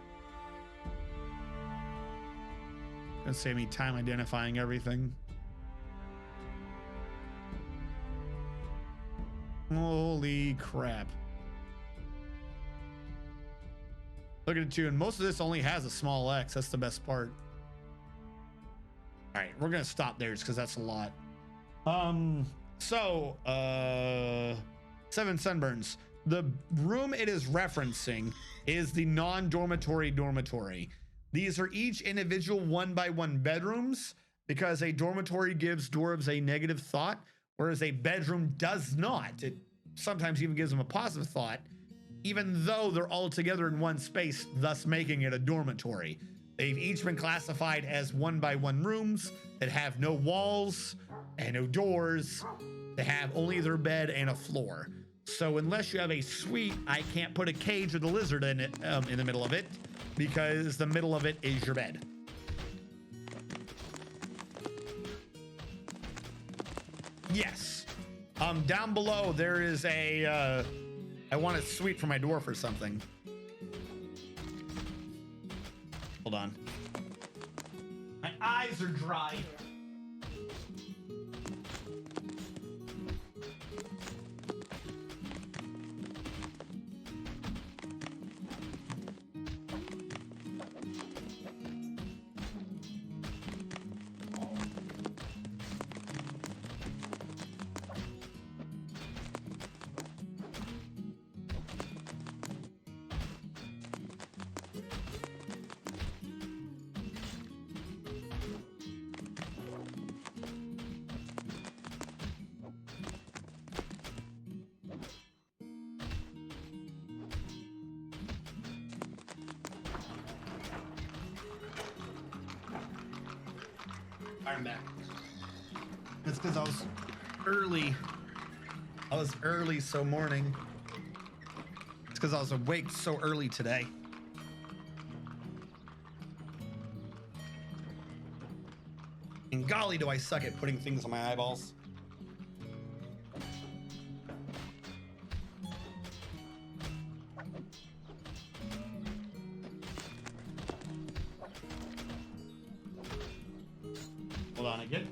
Gonna save me time identifying everything. Holy crap. Look at it, and most of this only has a small X. That's the best part. All right, we're gonna stop there just because that's a lot. So, 7 sunburns. The room it is referencing is the non-dormitory dormitory. These are each individual 1-by-1 bedrooms because a dormitory gives dwarves a negative thought, whereas a bedroom does not. It sometimes even gives them a positive thought, even though they're all together in one space, thus making it a dormitory. They've each been classified as 1-by-1 rooms that have no walls and no doors. They have only their bed and a floor. So unless you have a suite, I can't put a cage with a lizard in it in the middle of it, because the middle of it is your bed. Yes. Down below there is a I want a suite for my dwarf or something. Hold on. My eyes are dry. I'm back. It's because I was early. I was early so morning. It's because I was awake so early today. And golly, do I suck at putting things on my eyeballs. Hold on again.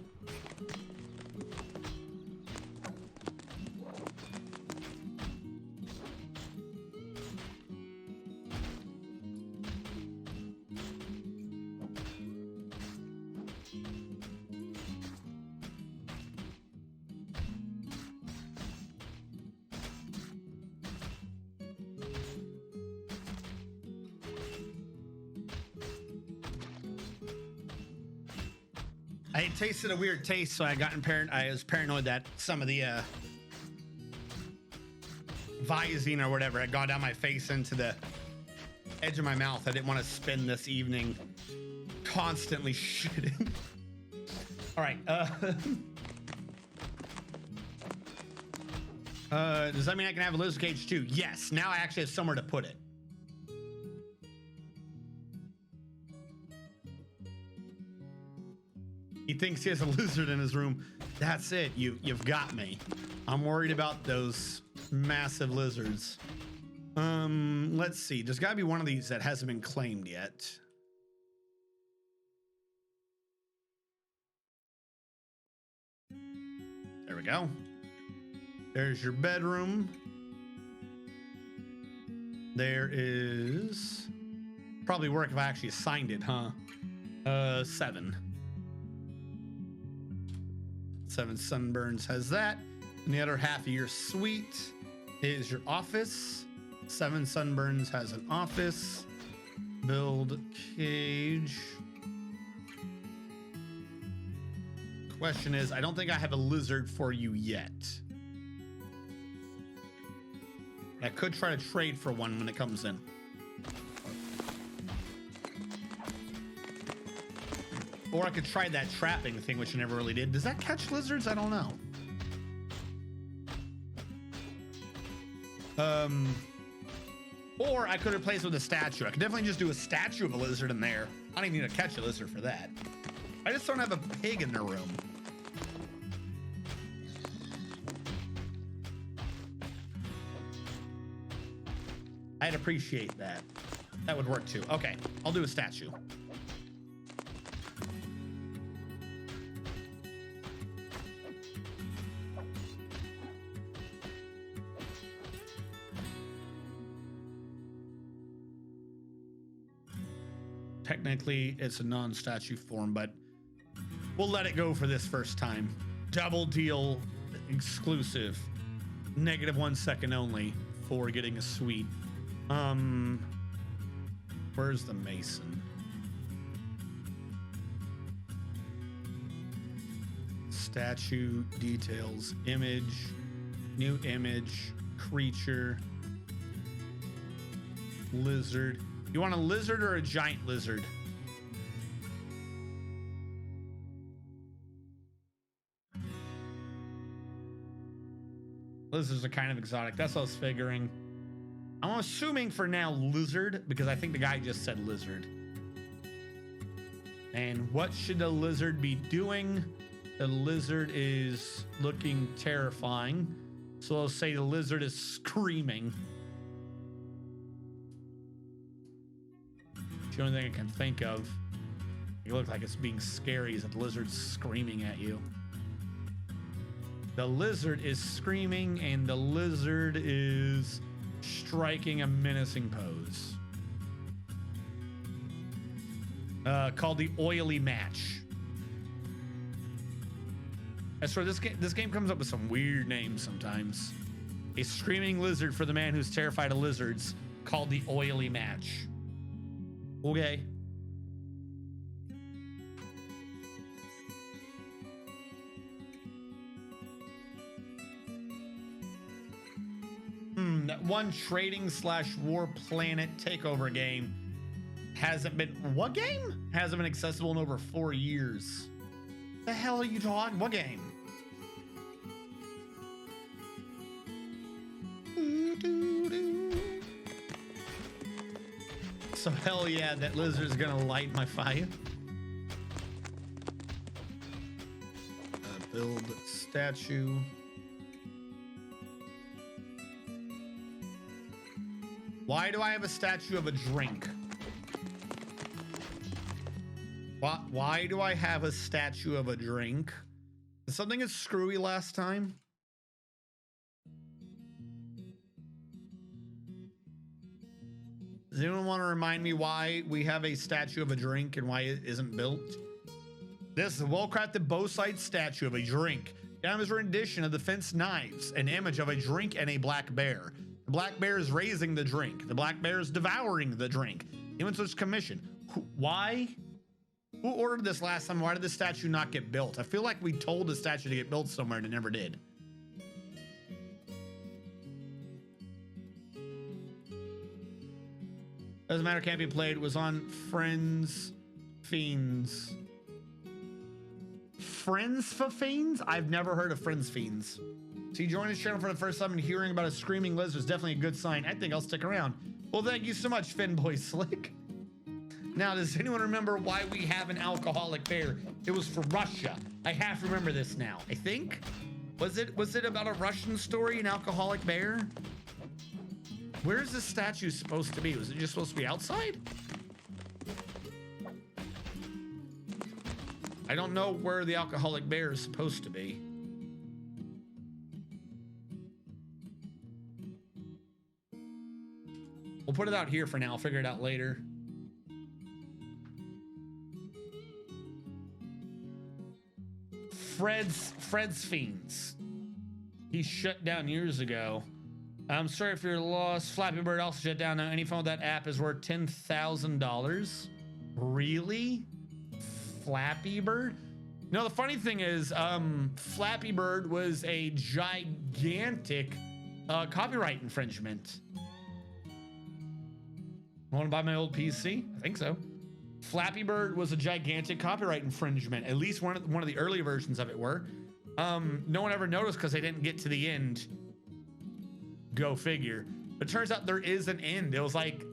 I tasted a weird taste, so I was paranoid that some of the Visine or whatever had gone down my face into the edge of my mouth. I didn't want to spend this evening constantly shitting. All right. Does that mean I can have a lizard cage too? Yes. Now I actually have somewhere to put it. He thinks he has a lizard in his room. That's it. You've got me. I'm worried about those massive lizards. Let's see. There's got to be one of these that hasn't been claimed yet. There we go. There's your bedroom. There is probably work if I actually assigned it, huh? 7. 7 sunburns has that, and the other half of your suite is your office. 7 sunburns has an office. Build cage. Question is, I don't think I have a lizard for you yet. I could try to trade for one when it comes in. Or I could try that trapping thing, which I never really did. Does that catch lizards? I don't know. Or I could replace it with a statue. I could definitely just do a statue of a lizard in there. I don't even need to catch a lizard for that. I just don't have a pig in their room. I'd appreciate that. That would work too. Okay, I'll do a statue. Technically, it's a non-statue form, but we'll let it go for this first time. Double deal. exclusive. -1 second only for getting a suite. Where's the Mason? Statue details, image, new image, creature, lizard. You want a lizard or a giant lizard? Lizards are kind of exotic. That's what I was figuring. I'm assuming for now lizard, because I think the guy just said lizard. And what should the lizard be doing? The lizard is looking terrifying. So I'll say the lizard is screaming. It's the only thing I can think of. It looks like it's being scary is that the lizard's screaming at you. The lizard is screaming and the lizard is striking a menacing pose. Called the oily match. I swear this game comes up with some weird names sometimes. A screaming lizard for the man who's terrified of lizards, called the oily match. Okay. That one trading / war planet takeover game hasn't been, what game? Hasn't been accessible in over 4 years. The hell are you talking? What game? So hell yeah, that lizard's gonna light my fire. Build statue. Why do I have a statue of a drink? Why do I have a statue of a drink? Did something get screwy last time? Does anyone want to remind me why we have a statue of a drink and why it isn't built? This is a well-crafted bow-side statue of a drink. Down is a rendition of the fence knives, an image of a drink and a black bear. The black bear is raising the drink. The black bear is devouring the drink. Inventor's commission. Why? Who ordered this last time? Why did the statue not get built? I feel like we told the statue to get built somewhere and it never did. Doesn't matter, can't be played. It was on Friends Fiends. Friends for Fiends? I've never heard of Friends Fiends. So you joined his channel for the first time and hearing about a screaming lizard is definitely a good sign. I think I'll stick around. Well, thank you so much, Finboy Slick. Now, does anyone remember why we have an alcoholic bear? It was for Russia. I have to remember this now. I think. Was it about a Russian story, an alcoholic bear? Where is this statue supposed to be? Was it just supposed to be outside? I don't know where the alcoholic bear is supposed to be. We'll put it out here for now. I'll figure it out later. Fred's Fiends. He shut down years ago. I'm sorry for your loss. Flappy Bird also shut down. Now any phone with that app is worth $10,000. Really? Flappy Bird? No, the funny thing is, Flappy Bird was a gigantic copyright infringement. Want to buy my old PC? I think so. Flappy Bird was a gigantic copyright infringement. At least one of the early versions of it were. No one ever noticed because they didn't get to the end. Go figure. But it turns out there is an end. It was like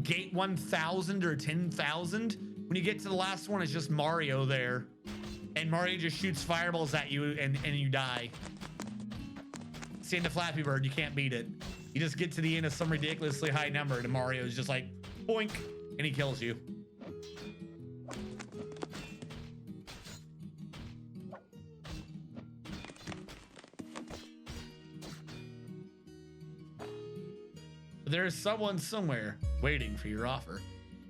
gate 1000 or 10,000. When you get to the last one, it's just Mario there. And Mario just shoots fireballs at you and you die. It's the end of Flappy Bird. You can't beat it. You just get to the end of some ridiculously high number and Mario's just like, boink, and he kills you. There's someone somewhere waiting for your offer.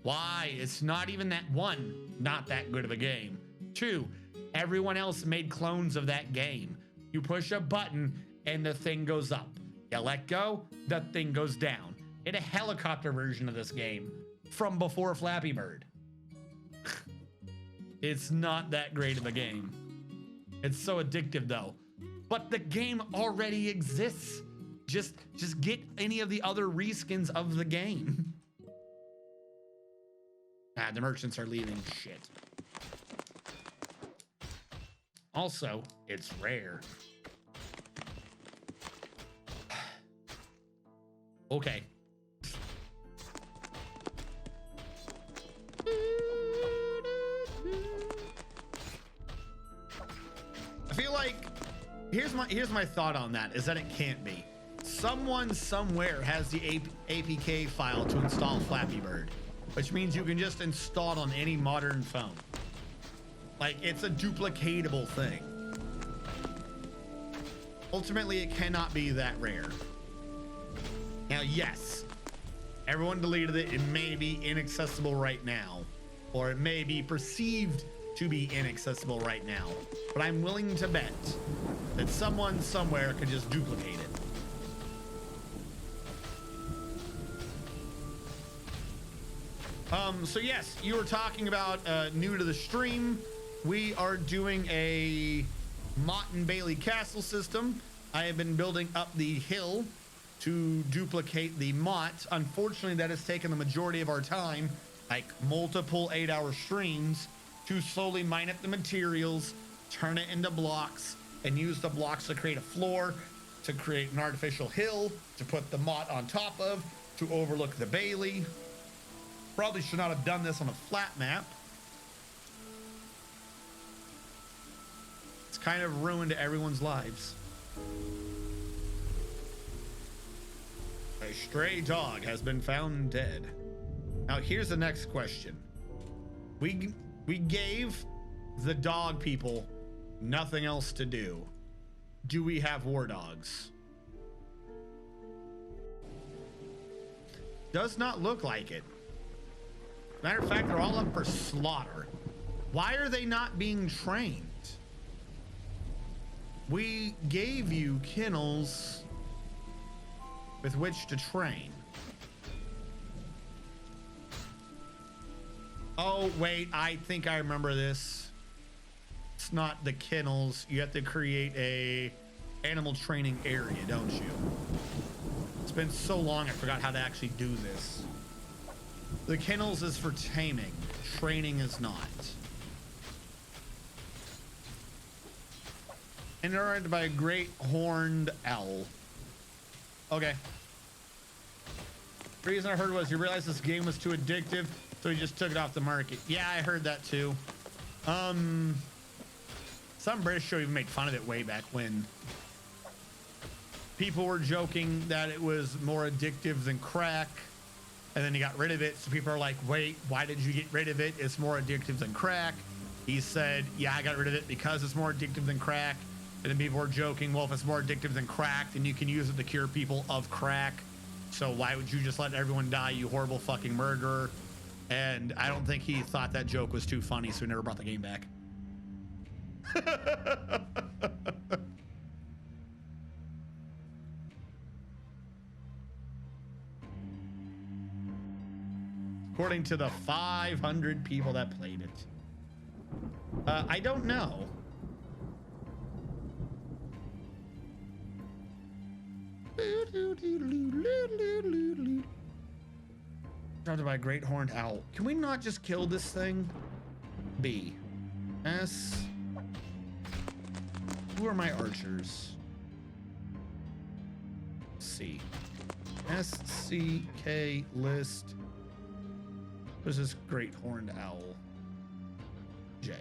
Why? It's not even that. One, not that good of a game. Two, everyone else made clones of that game. You push a button and the thing goes up. You let go, the thing goes down. In a helicopter version of this game from before Flappy Bird. It's not that great of a game. It's so addictive though. But the game already exists. Just get any of the other reskins of the game. Ah, the merchants are leaving. Shit. Also, it's rare. Okay. I feel like here's my thought on that is that it can't be. Someone somewhere has the APK file to install Flappy Bird, which means you can just install it on any modern phone. Like, it's a duplicatable thing. Ultimately, it cannot be that rare. Now, yes, everyone deleted it. It may be inaccessible right now, or it may be perceived to be inaccessible right now, but I'm willing to bet that someone somewhere could just duplicate it. So yes, you were talking about new to the stream. We are doing a Mott and Bailey castle system. I have been building up the hill to duplicate the Mott. Unfortunately, that has taken the majority of our time, like multiple 8-hour streams, to slowly mine up the materials, turn it into blocks, and use the blocks to create a floor, to create an artificial hill, to put the Mott on top of, to overlook the Bailey. Probably should not have done this on a flat map. It's kind of ruined everyone's lives. A stray dog has been found dead. Now here's the next question. We gave the dog people nothing else to do. Do we have war dogs? Does not look like it. Matter of fact, they're all up for slaughter. Why are they not being trained? We gave you kennels with which to train. Oh, wait, I think I remember this. It's not the kennels. You have to create a animal training area, don't you? It's been so long, I forgot how to actually do this. The kennels is for taming. Training is not. Interrupted by a great horned owl. Okay. The reason I heard was you realized this game was too addictive, so he just took it off the market. Yeah, I heard that too. Some British show even made fun of it way back when. People were joking that it was more addictive than crack, and then he got rid of it. So people are like, wait, why did you get rid of it? It's more addictive than crack. He said, yeah, I got rid of it because it's more addictive than crack. And then people were joking, well, if it's more addictive than crack, then you can use it to cure people of crack. So why would you just let everyone die, you horrible fucking murderer? And I don't think he thought that joke was too funny, so he never brought the game back. According to the 500 people that played it. I don't know. Surrounded by a great horned owl. Can we not just kill this thing? B. S. Who are my archers? C. S, C, K, list. Who's this great horned owl? J.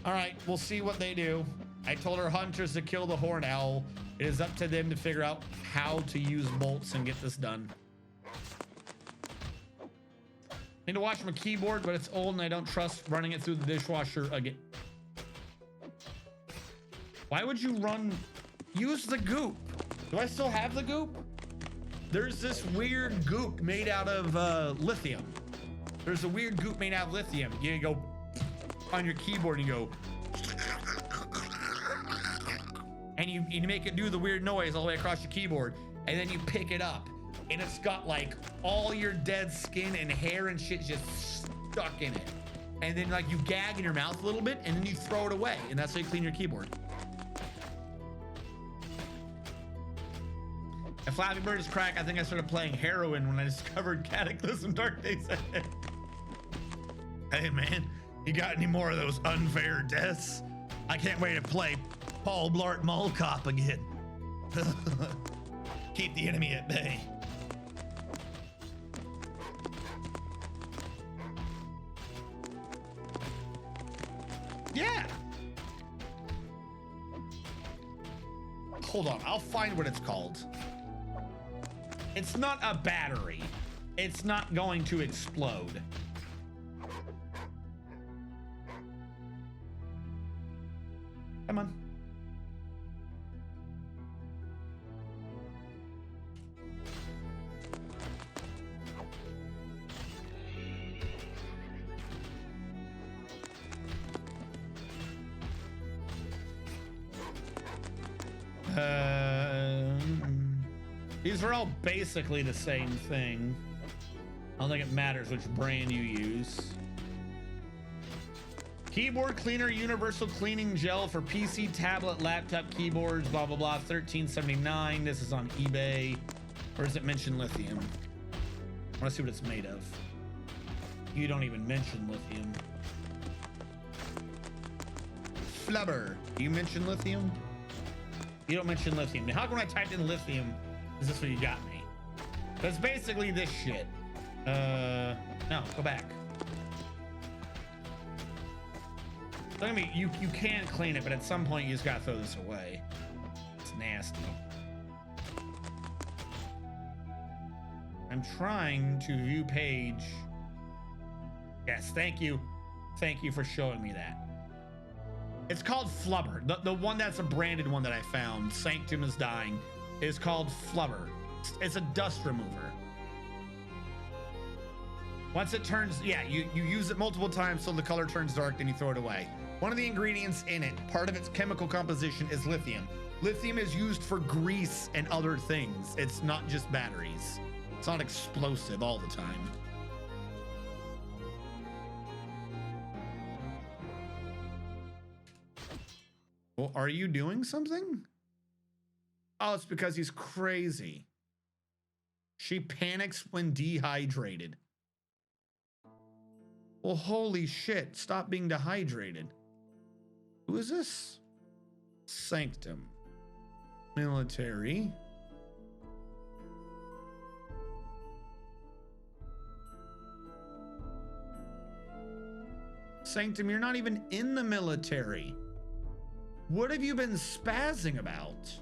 All right, we'll see what they do. I told our hunters to kill the horned owl. It is up to them to figure out how to use bolts and get this done. Need to watch my keyboard, but it's old and I don't trust running it through the dishwasher again. Why would you run? Use the goop. Do I still have the goop? There's this weird goop made out of lithium. There's a weird goop made out of lithium. You go on your keyboard and you go, and you make it do the weird noise all the way across your keyboard, and then you pick it up, and it's got like all your dead skin and hair and shit just stuck in it. And then like you gag in your mouth a little bit, and then you throw it away, and that's how you clean your keyboard. If Flappy Bird is crack, I think I started playing heroin when I discovered Cataclysm Dark Days Ahead. Hey man, you got any more of those unfair deaths? I can't wait to play Paul Blart Mall Cop again. Keep the enemy at bay. Yeah. Hold on, I'll find what it's called. It's not a battery. It's not going to explode. Come on. These are all basically the same thing. I don't think it matters which brand you use. Keyboard cleaner, universal cleaning gel for PC, tablet, laptop keyboards, blah, blah, blah, $13.79. This is on eBay. Or does it mention lithium? I want to see what it's made of. You don't even mention lithium. Flubber, do you mention lithium? You don't mention lithium. How come when I typed in lithium, is this what you got me? That's basically this shit. No, go back. I mean, you can clean it, but at some point you just gotta throw this away. It's nasty. I'm trying to view page. Yes, thank you. Thank you for showing me that. It's called Flubber. The one that's a branded one that I found, Sanctum is Dying, is called Flubber. It's a dust remover. Once it turns, yeah, you use it multiple times so the color turns dark, then you throw it away. One of the ingredients in it, part of its chemical composition, is lithium. Lithium is used for grease and other things. It's not just batteries. It's not explosive all the time. Well, are you doing something? Oh, it's because he's crazy. She panics when dehydrated. Well, holy shit. Stop being dehydrated. Who is this? Sanctum. Military. Sanctum, you're not even in the military. What have you been spazzing about?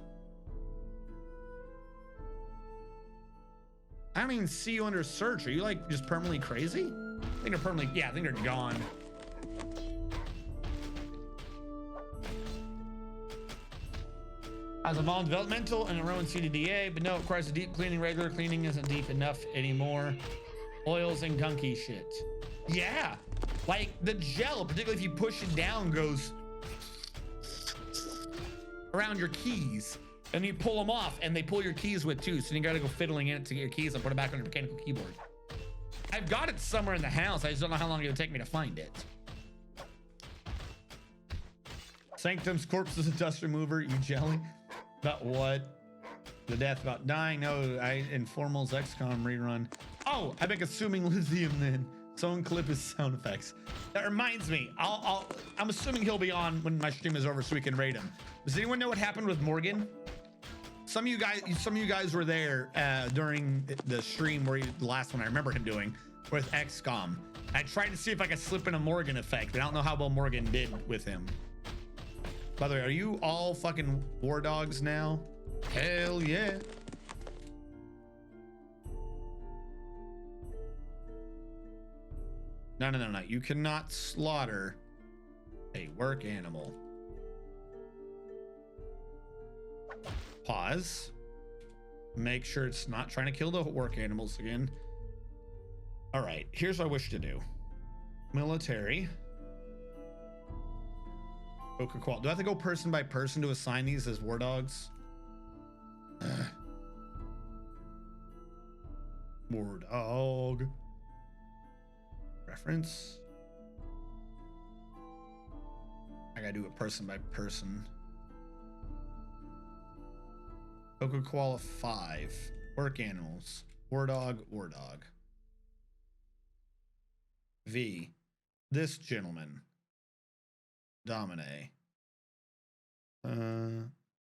I don't even see you under search. Are you like just permanently crazy? I think they're permanently, yeah, I think they're gone. As a model developmental and a own CDDA, but no, it requires a deep cleaning. Regular cleaning isn't deep enough anymore. Oils and gunky shit. Yeah, like the gel, particularly if you push it down, goes around your keys, and you pull them off, and they pull your keys with too. So you gotta go fiddling in it to get your keys and put it back on your mechanical keyboard. I've got it somewhere in the house. I just don't know how long it'll take me to find it. Sanctum's corpse is a dust remover. You jelly? About what? The death about dying? No, Informal's XCOM rerun. Oh, I've been consuming lithium then. Someone clip his sound effects. That reminds me. I'm assuming he'll be on when my stream is over so we can raid him. Does anyone know what happened with Morgan? Some of you guys were there during the stream where the last one I remember him doing with XCOM. I tried to see if I could slip in a Morgan effect, but I don't know how well Morgan did with him. By the way, are you all fucking war dogs now? Hell yeah. No. You cannot slaughter a work animal. Pause. Make sure it's not trying to kill the work animals again. All right, here's what I wish to do. Military. Coca-Cola. Do I have to go person by person to assign these as war dogs? War dog. Reference. I gotta do it person by person. Coca-Cola 5. Work animals. War dog, war dog. V. This gentleman. Domine.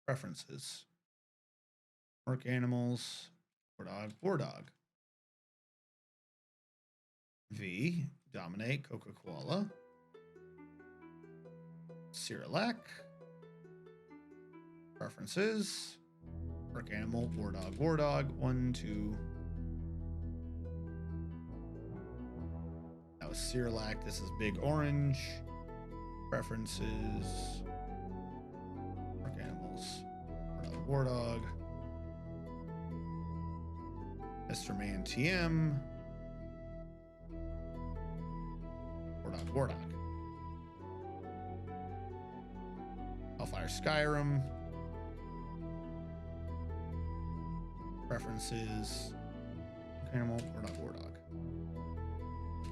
Preferences. Work animals. War dog, war dog. V. Dominate. Coca-Cola. Cyrillac. Preferences. Work animal. War dog, war dog. 1, 2. That was Cyrillac. This is Big Orange. Preferences. Work animals. War dog. Mr. Man TM. War dog, war dog. Hellfire Skyrim. Preferences. Work animal. War dog, war dog.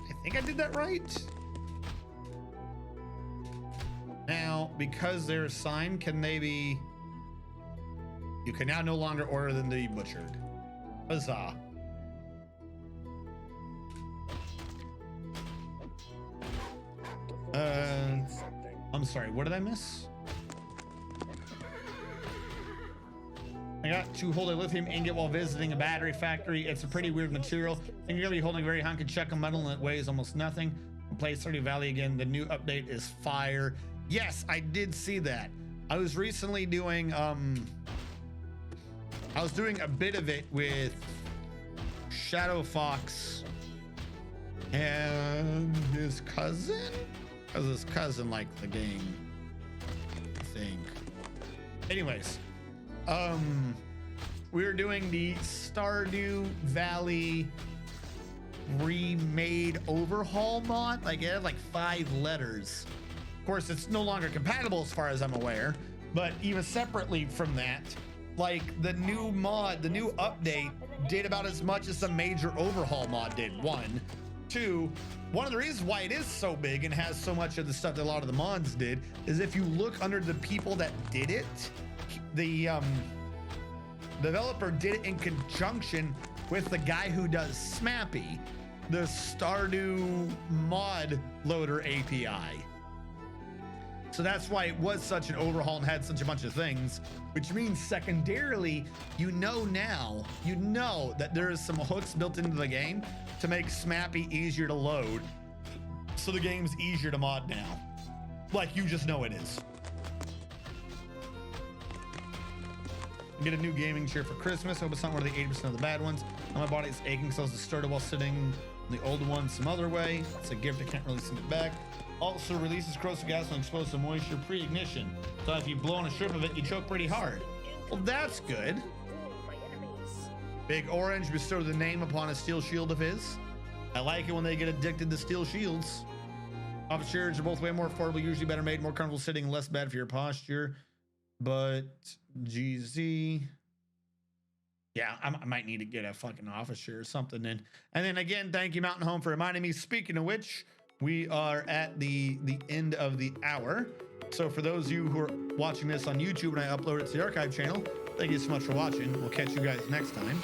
I think I did that right. Now, because they're assigned, can they be... You can now no longer order them to be butchered. Huzzah. I'm sorry, what did I miss? I got to hold a lithium ingot while visiting a battery factory. It's a pretty weird material. And you're gonna be holding a very hunky chunk of metal and it weighs almost nothing. Play Stardew Valley again. The new update is fire. Yes, I did see that. I was recently doing I was doing a bit of it with Shadow Fox and his cousin, because his cousin liked the game, I think. Anyways, we were doing the Stardew Valley remade overhaul mod. Like, it had like 5 letters. Of course, it's no longer compatible as far as I'm aware, but even separately from that, like, the new mod, the new update did about as much as the major overhaul mod did. 1, 2, one of the reasons why it is so big and has so much of the stuff that a lot of the mods did is if you look under the people that did it, the developer did it in conjunction with the guy who does Smappy, the Stardew mod loader API. So that's why it was such an overhaul and had such a bunch of things, which means secondarily, you know now, you know that there is some hooks built into the game to make Smappy easier to load. So the game's easier to mod now. Like, you just know it is. Get a new gaming chair for Christmas. Hope it's not one of the 80% of the bad ones. My body is aching, so I was started while sitting on the old one some other way. It's a gift, I can't really send it back. Also releases corrosive gas when exposed to moisture pre-ignition. So if you blow on a strip of it, you choke pretty hard. Well, that's good. Big Orange bestowed the name upon a steel shield of his. I like it when they get addicted to steel shields. Office chairs are both way more affordable, usually better made, more comfortable sitting, less bad for your posture. But GZ, yeah, I might need to get a fucking office chair or something. And then again, thank you Mountain Home for reminding me. Speaking of which, we are at the end of the hour. So for those of you who are watching this on YouTube and I upload it to the archive channel, thank you so much for watching. We'll catch you guys next time.